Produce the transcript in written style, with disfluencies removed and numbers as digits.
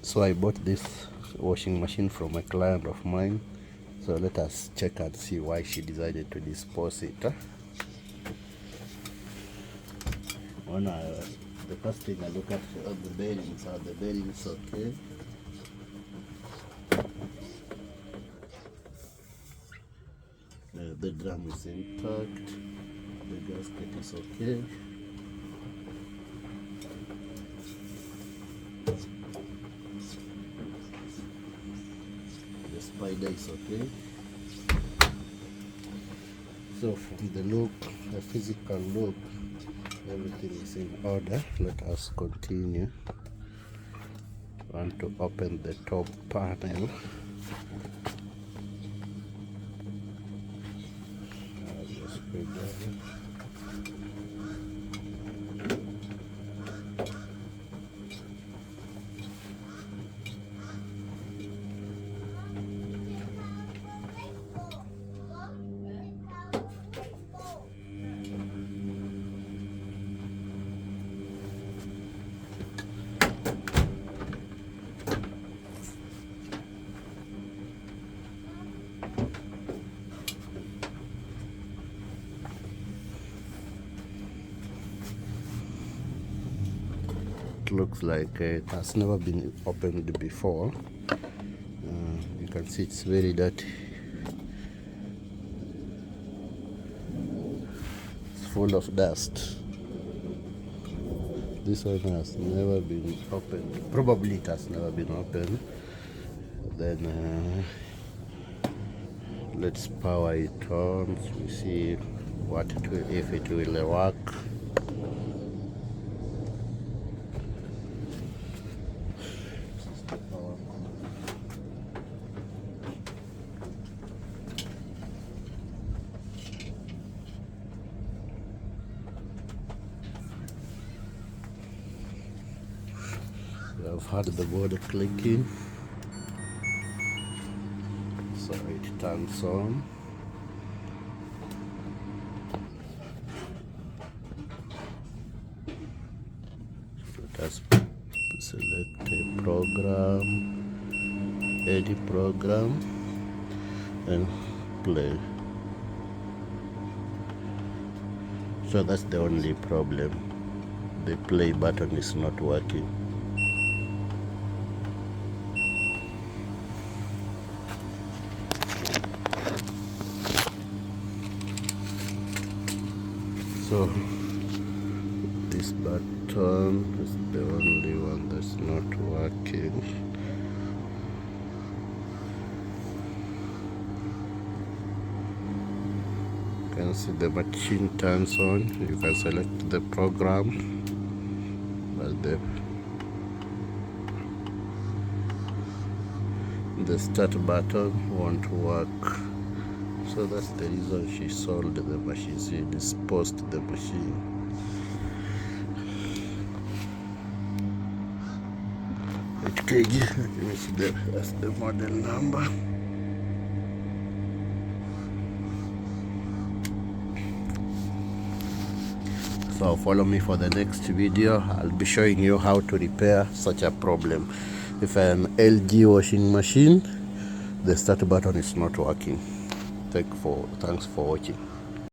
So I bought this washing machine from a client of mine. So let us check and see why she decided to dispose it. The first thing I look at the bearings. Are the bearings okay? The drum is intact. The gasket is okay. The spider is okay. So from the look, the physical look, everything is in order. Let us continue. I want to open the top panel. It looks like it has never been opened before. You can see it's very dirty. It's full of dust. This one has never been opened. Probably it has never been opened. Then let's power it on. So we see what it will, if it will work. I've had the board clicking, so it turns on. Let us select a program, edit program, and play. So that's the only problem. The play button is not working. So this button is the only one that's not working. You can see the machine turns on. You can select the program, but the start button won't work. So that's the reason she sold the machine. She disposed the machine. HKG, that's the model number. So follow me for the next video. I'll be showing you how to repair such a problem. If an LG washing machine, the start button is not working. Thanks for watching.